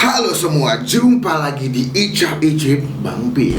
Halo semua, jumpa lagi di Icap Icip Bang Pi.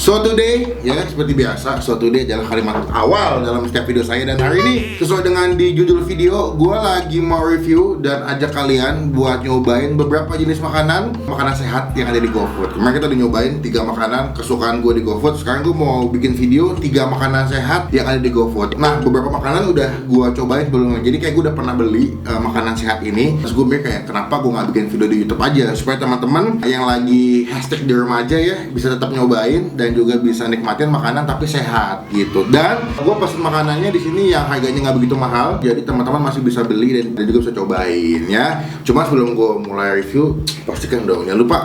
So today, ya seperti biasa, so today adalah kalimat awal dalam setiap video saya. Dan hari ini, sesuai dengan di judul video, gue lagi mau review dan ajak kalian buat nyobain beberapa jenis makanan sehat yang ada di GoFood. Kemarin kita udah nyobain 3 makanan kesukaan gue di GoFood. Sekarang gue mau bikin video 3 makanan sehat yang ada di GoFood. Nah, beberapa makanan udah gue cobain sebelumnya. Jadi kayak gue udah pernah beli makanan sehat ini. Terus gue mikir kayak, kenapa gue gak bikin video di YouTube aja, supaya teman-teman yang lagi hashtag di rumah aja ya bisa tetap nyobain dan juga bisa nikmatin makanan tapi sehat gitu. Dan gue pesen makanannya di sini yang harganya nggak begitu mahal, jadi teman-teman masih bisa beli dan juga bisa cobain ya. Cuma sebelum gue mulai review, pastikan dong jangan lupa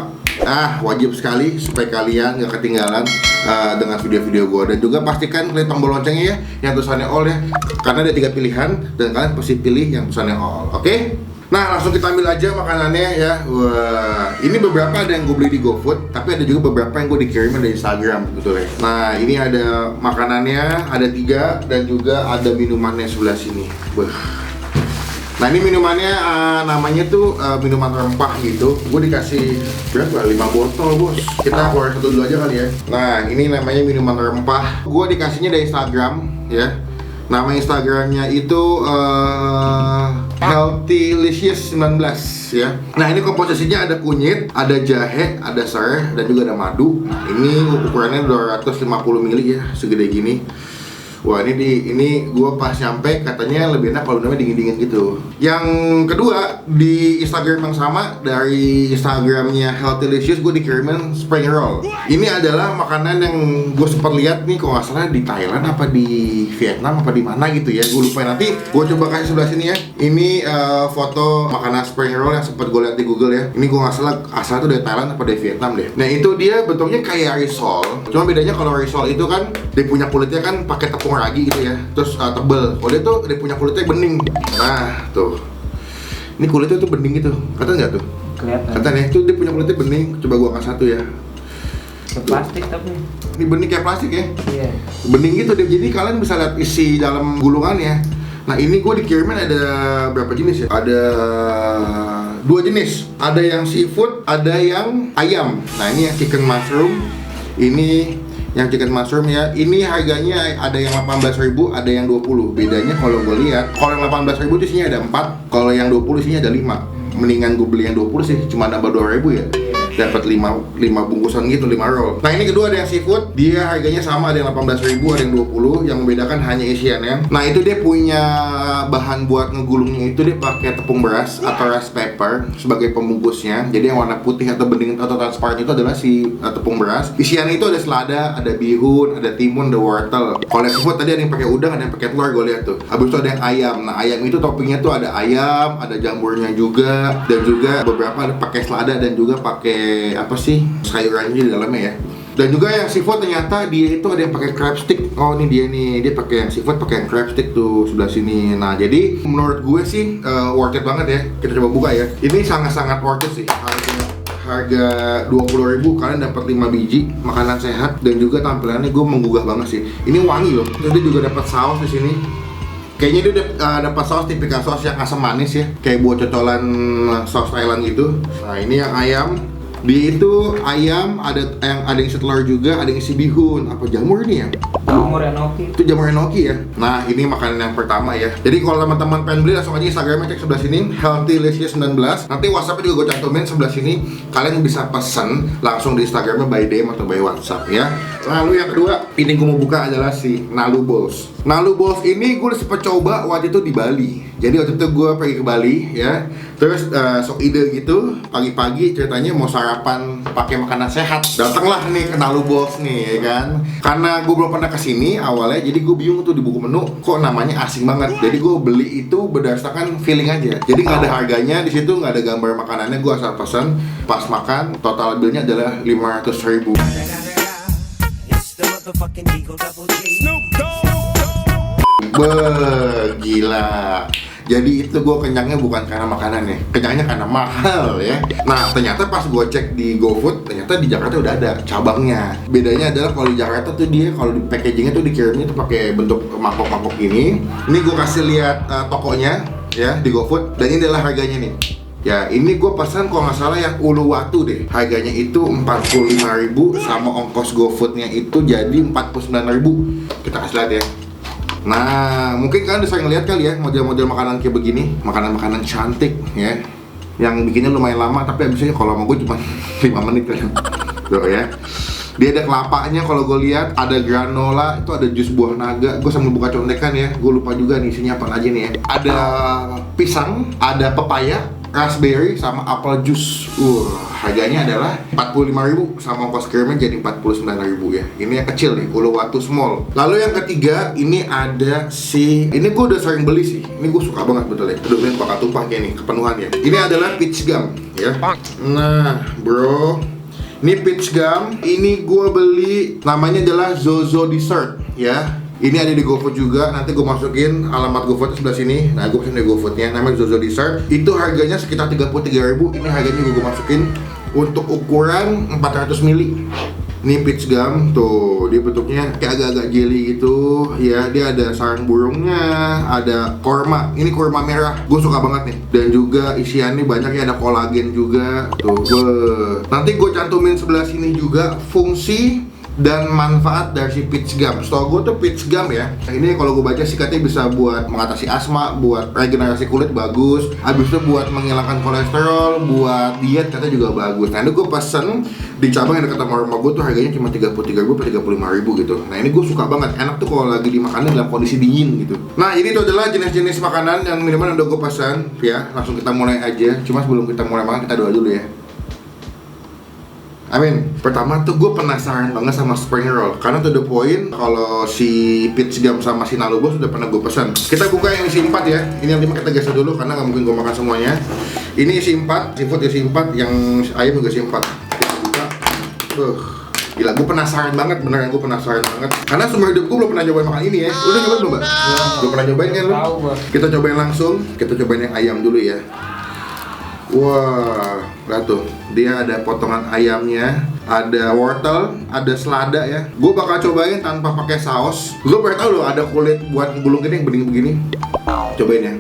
wajib sekali supaya kalian gak ketinggalan dengan video-video gue. Dan juga pastikan klik tombol loncengnya ya, yang tulisannya all ya, karena ada 3 pilihan dan kalian pasti pilih yang tulisannya all. Oke? Nah, langsung kita ambil aja makanannya ya. Wah, ini beberapa ada yang gue beli di GoFood, tapi ada juga beberapa yang gue dikirimin dari Instagram betul ya. Nah, ini ada makanannya, ada 3, dan juga ada minumannya sebelah sini. Wah. Nah, ini minumannya namanya tuh minuman rempah gitu. Gue dikasih berapa? 5 botol bos. Kita keluar 1 dulu aja kali ya. Nah, ini namanya minuman rempah. Gue dikasihnya dari Instagram ya. Nama Instagramnya itu Healthylicious 19 ya. Nah, ini komposisinya ada kunyit, ada jahe, ada serai, dan juga ada madu. Nah, ini ukurannya 250 ml ya, segede gini. Wah, ini gue pas nyampe katanya lebih enak kalau namanya dingin-dingin gitu. Yang kedua, di Instagram yang sama, dari Instagramnya Healthylicious, gue dikirimin spring roll. Ini adalah makanan yang gue sempat lihat nih, kalau nggak salah di Thailand apa di Vietnam apa di mana gitu ya, gue lupa. Nanti gue coba kasih sebelah sini ya. Ini foto makanan spring roll yang sempat gue lihat di Google ya. Ini gue nggak salah asal tuh dari Thailand apa dari Vietnam deh. Nah, itu dia bentuknya kayak risol. Cuma bedanya kalau risol itu kan dia punya kulitnya kan pakai tepung ragi gitu ya, terus tebel. Kalau dia punya kulitnya bening. Nah, tuh. Ini kulitnya tuh bening gitu. Kelihatan nggak tuh? Kelihatan ya. Itu dia punya kulitnya bening. Coba gua angkat satu ya. Kayak plastik tapi. Ini bening kayak plastik ya? Iya. Bening gitu deh. Jadi kalian bisa lihat isi dalam gulungannya. Nah, ini gua dikirimin ada berapa jenis ya? Ada 2 jenis. Ada yang seafood, ada yang ayam. Nah, ini yang chicken mushroom. Ini yang chicken mushroom ya, ini harganya ada yang 18.000, ada yang 20. Bedanya kalau gue lihat, kalau yang 18.000 di sini ada 4, kalau yang 20 di sini ada 5. Mendingan gue beli yang 20 sih, cuma nambah 2.000 ya. Dapat 5 bungkusan gitu, 5 roll. Nah, ini kedua ada yang seafood, dia harganya sama, ada yang 18.000, ada yang 20. Yang membedakan hanya isiannya. Nah, itu dia punya bahan buat ngegulungnya itu dia pakai tepung beras atau rice paper sebagai pembungkusnya. Jadi yang warna putih atau bening atau transparan itu adalah si tepung beras. Isiannya itu ada selada, ada bihun, ada timun, ada wortel. Kalau yang seafood tadi ada yang pakai udang, ada yang pakai telur, gue lihat tuh. Habis itu ada yang ayam. Nah, ayam itu toppingnya tuh ada ayam, ada jamurnya juga, dan juga beberapa ada pakai selada dan juga pakai apa sih sayurannya di dalamnya ya. Dan juga yang seafood ternyata dia itu ada yang pakai crab stick. Oh, ini dia nih, dia pakai yang seafood pakai yang crab stick tuh sebelah sini. Nah, jadi menurut gue sih worth it banget ya. Kita coba buka ya. Ini sangat-sangat worth it sih. Harga 20.000 kalian dapat 5 biji makanan sehat dan juga tampilannya gue menggugah banget sih. Ini wangi loh. Terus dia juga dapat saus di sini. Kayaknya dia dapat saus tipikal saus yang asam manis ya, kayak buat cocolan saus Thailand gitu. Nah, ini yang ayam. Dia itu ayam, ada yang isi telur juga, ada yang isi bihun. Apa jamur ini ya? Jamur enoki. Itu jamur enoki ya. Nah, ini makanan yang pertama ya. Jadi kalau teman-teman pengen beli langsung aja Instagramnya, cek sebelah sini Healthylicious 19. Nanti WhatsAppnya juga gue cantumin sebelah sini. Kalian bisa pesen langsung di Instagramnya by DM atau by WhatsApp ya. Lalu yang kedua, ini gue mau buka adalah si Nalu Balls. Nalu Balls ini gue udah sempet coba waktu itu di Bali. Jadi waktu itu gue pergi ke Bali ya. Terus sok ide gitu, pagi-pagi ceritanya mau sarapan pakai makanan sehat. Datanglah nih ke Nalu Balls nih ya kan. Karena gue belum pernah kesini awalnya, jadi gue bingung tuh di buku menu kok namanya asing banget. Jadi gue beli itu berdasarkan feeling aja. Jadi nggak ada harganya di situ, nggak ada gambar makanannya. Gue asal pesan, pas makan total billnya adalah 500.000. Gila. Jadi itu gue kenyangnya bukan karena makanan ya, kenyangnya karena mahal ya. Nah ternyata pas gue cek di GoFood, ternyata di Jakarta udah ada cabangnya. Bedanya adalah kalau di Jakarta tuh dia kalau di packagingnya tuh dikirimnya tuh pakai bentuk mangkok-mangkok ini. Ini gue kasih lihat tokonya ya di GoFood, dan ini adalah harganya nih. Ya ini gue pesan kalau nggak salah yang Uluwatu deh. Harganya itu 45.000 sama ongkos GoFoodnya itu jadi 49.000. Kita kasih lihat ya. Nah, mungkin kalian udah sering lihat kali ya model-model makanan kayak begini, makanan-makanan cantik ya, yang bikinnya lumayan lama, tapi habisnya kalau mau gue cuma 5 menit kan. Tuh ya. Dia ada kelapanya kalau gue lihat, ada granola, itu ada jus buah naga. Gue sambil buka contekan ya, gue lupa juga nih isinya apa aja nih ya. Ada pisang, ada pepaya, raspberry sama apel jus. Harganya adalah 45.000 sama ongkos kirimnya jadi 49.000 ya. Ini yang kecil nih, Uluwatu Small. Lalu yang ketiga, ini ada ini gue udah sering beli sih. Ini gue suka banget betul ya. Aduh, ini bakal tumpah kayak nih kepenuhan ya. Ini adalah peach gum ya. Nah, bro, ini peach gum. Ini gue beli, namanya adalah Zozo Dessert ya. Ini ada di GoFood juga, nanti gue masukin alamat GoFood sebelah sini. Nah, gue pesen di GoFoodnya, namanya Zozo Dessert. Itu harganya sekitar 33.000. Ini harganya gue masukin untuk ukuran 400 ml. Ini peach gum, tuh dia bentuknya kayak agak-agak jelly gitu ya. Dia ada sarang burungnya, ada korma. Ini korma merah, gue suka banget nih. Dan juga isiannya banyak ya, ada kolagen juga. Tuh, nanti gue cantumin sebelah sini juga fungsi dan manfaat dari si peach gum. Setahu gue tuh peach gum ya, ini kalau gue baca sih katanya bisa buat mengatasi asma, buat regenerasi kulit bagus, habis itu buat menghilangkan kolesterol, buat diet katanya juga bagus. Nah ini gue pesen di cabang yang dekat sama rumah gue tuh harganya cuma 33.000 atau 35.000 gitu. Nah ini gue suka banget, enak tuh kalau lagi dimakannya dalam kondisi dingin gitu. Nah ini tuh adalah jenis-jenis makanan dan minuman yang udah gue pesan ya. Langsung kita mulai aja. Cuma sebelum kita mulai makan kita doa dulu ya. Amin. Pertama tuh gue penasaran banget sama spring roll, karena to the point kalau si peach gum sama si Nalubo sudah pernah gue pesan. Kita buka yang isi 4 ya. Ini yang 5 kita geser dulu karena nggak mungkin gue makan semuanya. Ini isi 4, seafood isi 4, yang ayam juga isi 4. Kita buka. Gila, gue penasaran banget, beneran gue penasaran banget. Karena seumur hidup gue belum pernah nyobain makan ini ya. Udah nyobain belum, Mbak? Belum pernah nyobain kan lu? Kita cobain langsung. Kita cobain yang ayam dulu ya. Wah, lihat tuh, dia ada potongan ayamnya, ada wortel, ada selada ya. Gue bakal cobain tanpa pakai saus. Gue pengen tahu loh, ada kulit buat gulung gini yang bening begini. Cobain ya.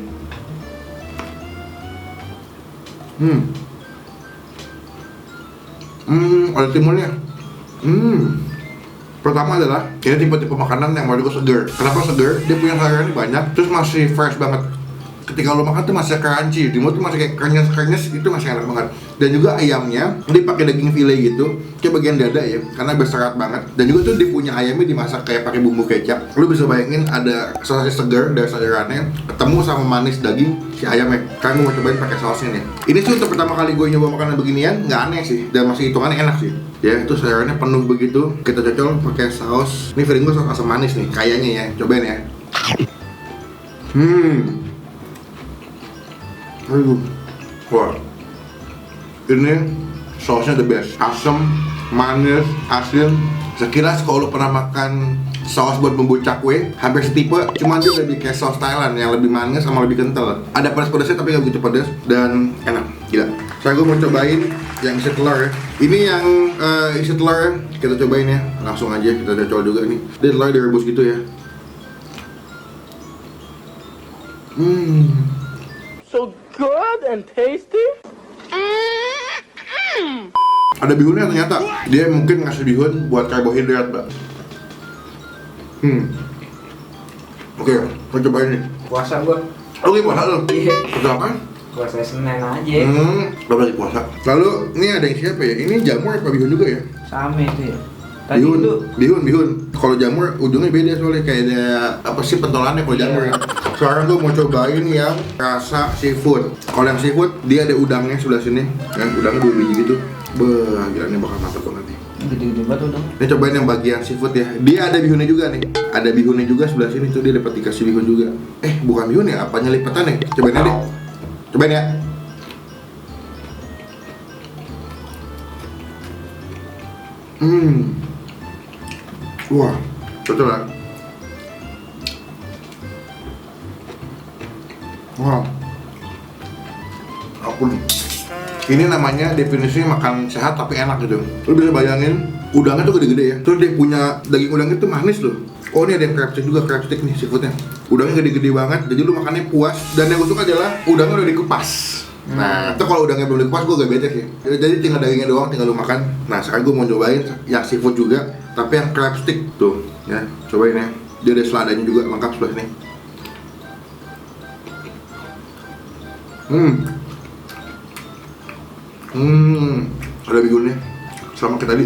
Ada timunnya. Pertama adalah, ini tipe-tipe makanan yang menurut gue seger. Kenapa seger? Dia punya sayurannya banyak, terus masih fresh banget. Ketika lo makan tuh masih crunchy, di mulut tuh masih kayak krenyes-krenyes, itu masih enak banget. Dan juga ayamnya, dia pakai daging file gitu, kayak bagian dada ya, karena berserat banget. Dan juga tuh dia punya ayamnya dimasak kayak pakai bumbu kecap. Lo bisa bayangin ada sausnya segar dari sayurannya, ketemu sama manis daging si ayamnya. Karena gue mau cobain pakai sausnya nih. Ini sih untuk pertama kali gue nyoba makanan beginian, nggak aneh sih, dan masih hitungannya enak sih. Ya itu sayurannya penuh begitu, kita cocol pakai saus. Ini feeling gue saus asam manis nih, kayaknya ya, cobain ya. Wah, ini sausnya the best. Asam, manis, asin. Sekilas kalau lo pernah makan saus buat bumbu cakwe, hampir setipe, cuma dia lebih kayak saus Thailand yang lebih manis sama lebih kental. Ada pedas-pedasnya tapi nggak begitu pedas dan enak, gila. Saya gue mau cobain yang isi telur ya. Ini yang isi telur ya, kita cobain ya. Langsung aja kita cocol juga nih. Dia telur direbus gitu ya. So good and tasty. Ada bihunnya ternyata. Dia mungkin ngasih bihun buat karbohidrat, Mbak. Oke, kita cobain nih. Puasa gua. Oke, puasa lu? Iya. Puasa apa? Puasa Senin aja. Udah lagi puasa. Lalu, ini ada yang siapa ya? Ini jamur apa bihun juga ya? Sama itu ya. Tadi Bihun, itu bihun. Kalau jamur ujungnya beda soalnya kayak ada apa sih pentolannya kalau jamur ya. Sekarang gue mau cobain yang rasa seafood. Kalau yang seafood dia ada udangnya sebelah sini. Yang udangnya 2 biji gitu. Beuh, gila ini bakal mantap banget nih. gede-gede banget udah. Ini cobain yang bagian seafood ya. Dia ada bihunnya juga nih. Ada bihunnya juga sebelah sini tuh, dia dapat dikasih bihun juga. Bukan bihun ya, apanya lipetan nih? Cobain aja deh. Cobain ya. Wah, cocok lah. Wah. Ampun. Ini namanya definisinya makan sehat tapi enak gitu. Lu bisa bayangin, udangnya tuh gede-gede ya. Terus dia punya daging udangnya tuh manis loh. Oh ini ada yang crab stick juga, crab stick nih seafoodnya. Udangnya gede-gede banget, jadi lu makannya puas. Dan yang gue suka adalah udangnya udah dikupas. Nah, itu kalau udangnya belum dikupas gue gak bete sih. Jadi tinggal dagingnya doang, tinggal lu makan. Nah sekarang gue mau cobain yang seafood juga, tapi yang crab stick tuh. Ya, cobain ya. Dia ada seladanya juga lengkap sebelah sini. Ada bihunnya sama kayak tadi.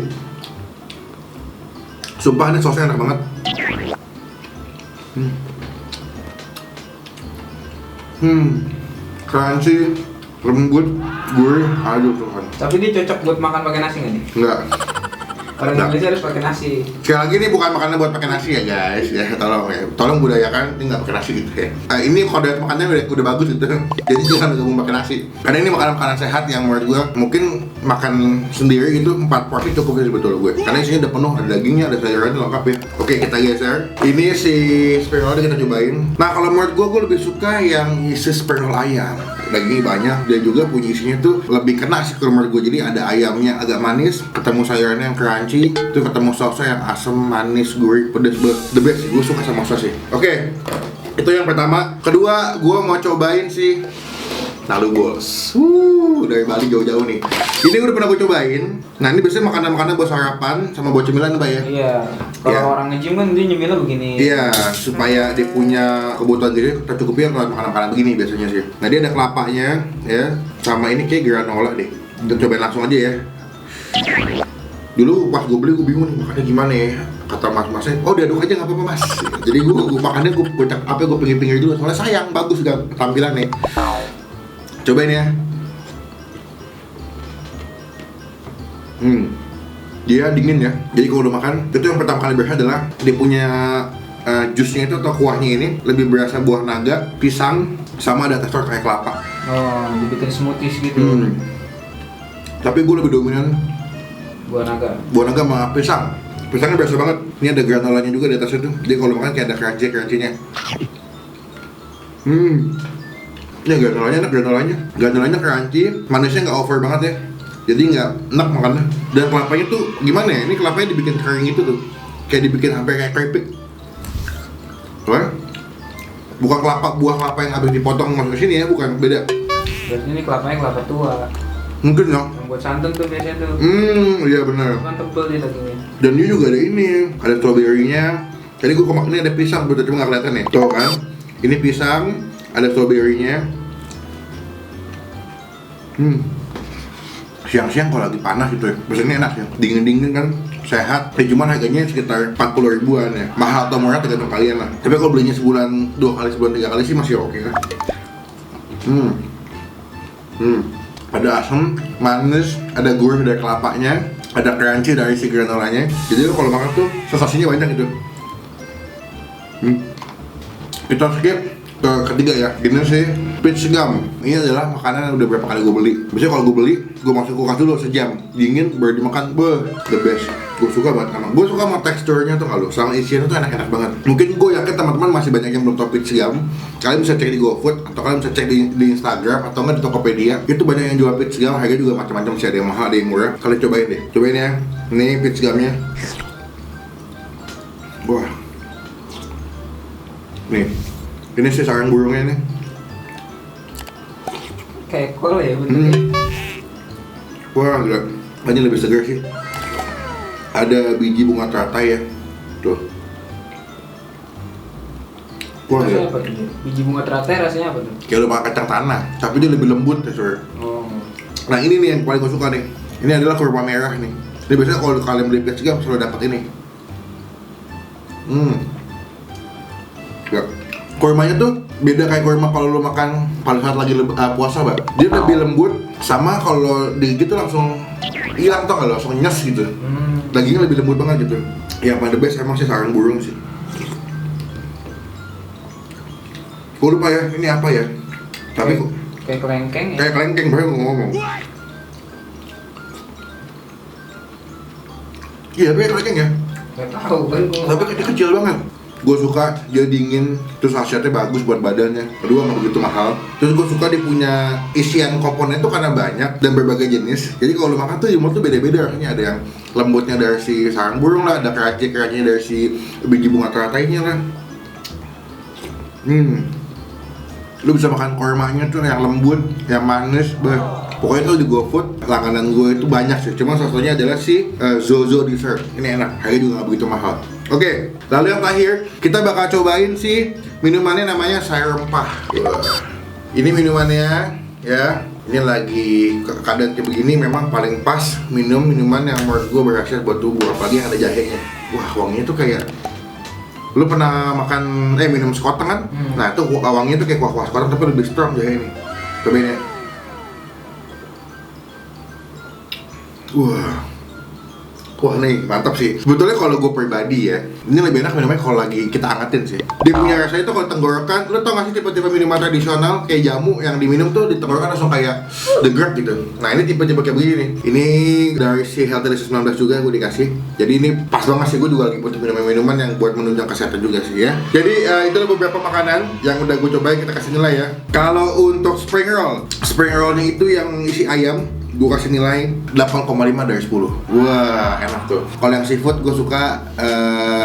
Sumpah ini sausnya enak banget. Crunchy, lembut, gurih, aduh Tuhan. Tapi dia cocok buat makan pakai nasi nggak nih? Enggak. Orang Nggak. Indonesia harus pakai nasi. Sekali lagi ini bukan makanan buat pakai nasi ya guys, ya tolong budayakan ini nggak pakai nasi gitu ya. Ini kode makannya udah bagus gitu, jadi jangan gabung pakai nasi. Karena ini makanan sehat yang menurut gue mungkin makan sendiri itu 4 porsi cukup sih sebetulnya gue. Karena isinya udah penuh, ada dagingnya, ada sayurannya lengkap ya. Oke kita geser. Ini si sprenol kita cobain. Nah kalau menurut gue lebih suka yang isi sprenol ayam. Dagingnya banyak, dia juga punya isinya tuh lebih kena sih ke menurut gue. Jadi ada ayamnya agak manis, ketemu sayurannya yang crunchy, itu ketemu sausnya yang asam, manis, gurih, pedas, the best. Gue suka sama saus sih. Oke, itu yang pertama. Kedua, gue mau cobain sih Nalu Bos. Dari Bali jauh-jauh nih. Ini udah pernah gue cobain. Nah ini biasanya makanan-makanan buat sarapan sama buat cemilan Pak ya. Iya. Kalau Iya. orang nge-gym kan dia nyemilnya begini. Iya, supaya dia punya kebutuhan diri tercukupi kalau makanan-makanan begini biasanya sih. Nah dia ada kelapanya ya, sama ini kayak granola deh. Kita cobain langsung aja ya. Dulu pas gue beli gue bingung nih makannya gimana ya. Kata mas-masnya, oh diaduk aja nggak apa-apa mas. Jadi gue makannya gue pinggir-pinggir dulu, soalnya sayang bagus gak tampilannya. Cobain ya. Dia dingin ya. Jadi kalau udah makan, itu yang pertama kali berasa adalah dia punya jusnya itu atau kuahnya ini lebih berasa buah naga, pisang, sama ada tekstur kayak kelapa. Oh, dibikin smoothies gitu. Tapi gue lebih dominan Buah naga. buah naga sama pisang. Pisangnya berasa banget. Ini ada granolanya juga di atas itu. Jadi kalau makan kayak ada crunchy-nya. Ini granolanya enak, granolanya crunchy, manisnya nggak over banget ya. Jadi nggak enak makannya. Dan kelapanya tuh gimana ya? Ini kelapanya dibikin kering gitu tuh, kayak dibikin sampai kayak keripik. Wah, bukan buah kelapa yang habis dipotong masuk ke sini ya, bukan, beda. Berarti ini kelapanya kelapa tua. Mungkin ya. Yang buat santan tuh biasanya tuh. Iya benar. Kan tebel dia dagingnya. Dan dia juga ada ini, ada strawberry-nya. Jadi gue kemarin ini ada pisang, betul cuma nggak kelihatan nih. Tuh kan, ini pisang, ada strawberry-nya. Siang-siang kalau lagi panas gitu ya, biasanya enak ya. Dingin-dingin kan, sehat. Ya cuman harganya sekitar 40 ribuan ya. Mahal atau murah tergantung kalian lah. Tapi kalau belinya sebulan 2 kali, sebulan 3 kali sih masih oke kan. Ada asam, manis, ada gurih dari kelapanya, ada crunchy dari si granolanya. Jadi kalau makan tuh sensasinya banyak gitu. Kita skip ke ketiga ya. Ini sih peach gum. Ini adalah makanan yang udah berapa kali gue beli. Biasanya kalau gue beli, gue masuk kulkas dulu sejam, dingin baru dimakan. The best. Gue suka banget sama. Gue suka sama teksturnya tuh kalau sama isinya tuh enak-enak banget. Mungkin gue yakin teman-teman masih banyak yang belum tahu peach gum. Kalian bisa cek di GoFood atau kalian bisa cek di Instagram atau nggak di Tokopedia. Itu banyak yang jual peach gum. Harganya juga macam-macam sih, ada yang mahal, ada yang murah. Kalian cobain deh. Cobain ya. Ini peach gumnya. Wah. Nih. Ini sih sarang burungnya nih. Kayak kol ya bentuknya. Wah, gila. Ini lebih segar sih. Ada biji bunga teratai ya. Tuh. Wah, Rasanya gila. apa tuh? Biji bunga teratai rasanya apa tuh? Kayak lu makan kacang tanah, tapi dia lebih lembut ya, Sur. Oh. Nah, ini nih yang paling gue suka nih. Ini adalah kurma merah nih. Ini biasanya kalau kalian beli peach gum selalu dapat ini. Ya. Kurmanya tuh beda kayak kurma kalau lu makan pada saat lagi puasa, Mbak. Dia lebih lembut, sama kalau digigit tuh langsung hilang tau gak, langsung nyes gitu. Dagingnya lebih lembut banget gitu. Yang paling the best emang sih sarang burung sih. Gue lupa ya, ini apa ya? Tapi Kayak kelengkeng ya? kayak kelengkeng, baru gue ngomong. Iya, tapi kelengkeng ya. Gak tau kan gua. Tapi kecil banget. Gue suka dia dingin, terus khasiatnya bagus buat badannya. Kedua nggak begitu mahal. Terus gue suka dia punya isian komponen tuh karena banyak dan berbagai jenis. Jadi kalau lu makan tuh jumlah tuh beda-beda rasanya. Ada yang lembutnya dari si sarang burung lah, ada keraci-keracinya dari si biji bunga teratainya lah. Lu bisa makan kormanya tuh yang lembut, yang manis, pokoknya tuh di GoFood langganan gue itu banyak sih. Cuma salah satunya adalah si Zozo dessert. Ini enak, harganya juga nggak begitu mahal. Oke, lalu yang terakhir kita bakal cobain si minumannya namanya sayur rempah. Ini minumannya ya. Ini lagi keadaan kayak begini memang paling pas minuman yang menurut gue berhasil buat tubuh, apalagi yang ada jahenya. Wah, wanginya tuh kayak, lu pernah makan minum sekoteng kan? Nah itu wanginya tuh kayak kuah-kuah sekoteng tapi lebih strong jahe ini. Cobain ya. Wah nih mantap sih. Sebetulnya kalau gue pribadi ya, ini lebih enak minumnya kalau lagi kita angetin sih. Dia punya rasanya tuh kalau tenggorokan, lu tau gak sih tipe-tipe minuman tradisional kayak jamu yang diminum tuh di tenggorokan langsung kayak degrek gitu. Nah ini tipe-tipe kayak begini nih. Ini dari si Healthy Delicious 19 juga gue dikasih. Jadi ini pas banget sih, gue juga lagi butuh minuman yang buat menunjang kesehatan juga sih ya. Jadi itulah beberapa makanan yang udah gue cobain, kita kasih nilai ya. Kalau untuk spring rollnya itu yang isi ayam, gue kasih nilai 8,5 dari 10. Wah enak tuh. Kalau yang seafood gue suka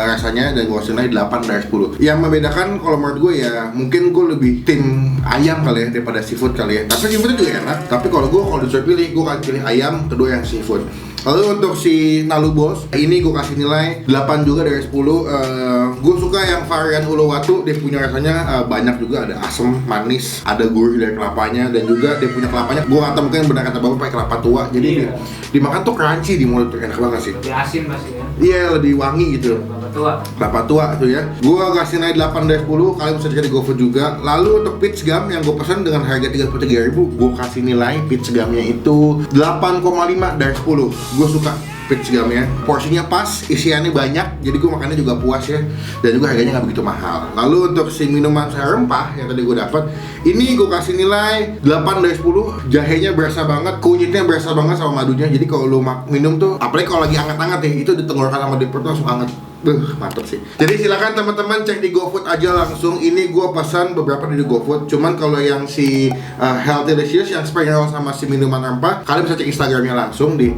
rasanya dan gue kasih nilai 8 dari 10. Yang membedakan kalau menurut gue ya mungkin gue lebih tim ayam kali ya daripada seafood kali ya. Tapi seafoodnya juga enak. Tapi kalau disuruh pilih, gue akan pilih ayam, kedua yang seafood. Lalu untuk si Nalu Bos, ini gue kasih nilai 8 juga dari 10. Gue suka yang varian Uluwatu, dia punya rasanya banyak juga, ada asam, manis, ada gurih dari kelapanya, dan juga dia punya kelapanya. Gue kata mungkin benar kata bapak pakai kelapa tua, jadi dimakan tuh crunchy di mulut tuh, enak banget sih. Lebih asin pasti ya. Iya, lebih wangi gitu. Kelapa Tua tuh ya. Gue kasih nilai 8 dari 10, kalian bisa cari GoFood juga. Lalu untuk peach gum yang gue pesan dengan harga 33.000, gue kasih nilai peach gumnya itu 8,5 dari 10. Gue suka peach gumnya, porsinya pas, isiannya banyak, jadi gue makannya juga puas ya, dan juga harganya nggak begitu mahal. Lalu untuk si minuman sayur rempah yang tadi gue dapat, ini gue kasih nilai 8 dari 10. Jahenya berasa banget, kunyitnya berasa banget sama madunya, jadi kalau lu minum tuh, apalagi kalau lagi hangat-hangat ya, itu di tenggorokan sama di perut langsung hangat. Mantap sih. Jadi silakan teman-teman cek di GoFood aja langsung. Ini gue pesan beberapa di GoFood. Cuman kalau yang si Healthy Delicious yang spring roll sama si minuman rempah, kalian bisa cek Instagramnya langsung di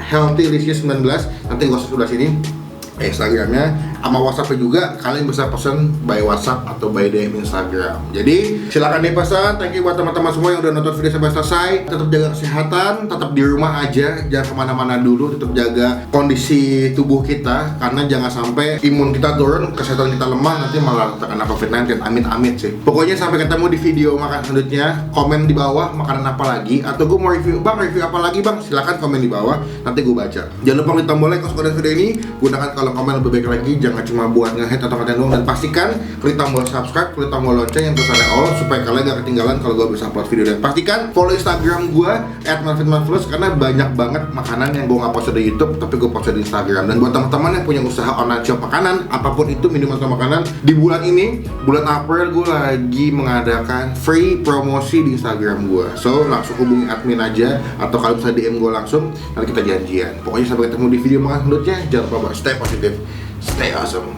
@healthylicious19. Nanti gue sebelah sini Instagramnya, sama WhatsAppnya juga. Kalian bisa pesan by WhatsApp atau by DM Instagram. Jadi silakan dipesan. Thank you buat teman-teman semua yang udah nonton video sampai selesai. Tetap jaga kesehatan, tetap di rumah aja, jangan kemana-mana dulu. Tetap jaga kondisi tubuh kita, karena jangan sampai imun kita turun, kesehatan kita lemah, nanti malah terkena COVID-19. Amit-amit sih. Pokoknya sampai ketemu di video makan selanjutnya. Komen di bawah makanan apa lagi, atau gue mau review apa lagi bang, silakan komen di bawah, nanti gue baca. Jangan lupa klik tombol like kalau suka dengan video ini. Gunakan kalau komen lebih baik lagi, jangan cuma buat nge-hate atau ngatain doang, dan pastikan klik tombol subscribe, klik tombol lonceng yang tulisannya all, supaya kalian gak ketinggalan kalau gue bisa upload video. Dan pastikan follow Instagram gue @marvinmarvelous, karena banyak banget makanan yang gue gak post di YouTube tapi gue post di Instagram. Dan buat teman-teman yang punya usaha online shop makanan, apapun itu minuman atau makanan, di bulan ini, bulan April, gue lagi mengadakan free promosi di Instagram gue. So langsung hubungi admin aja, atau kalian bisa DM gue langsung, nanti kita janjian. Pokoknya sampai ketemu di video makan selanjutnya. Jangan lupa stay positive, stay awesome.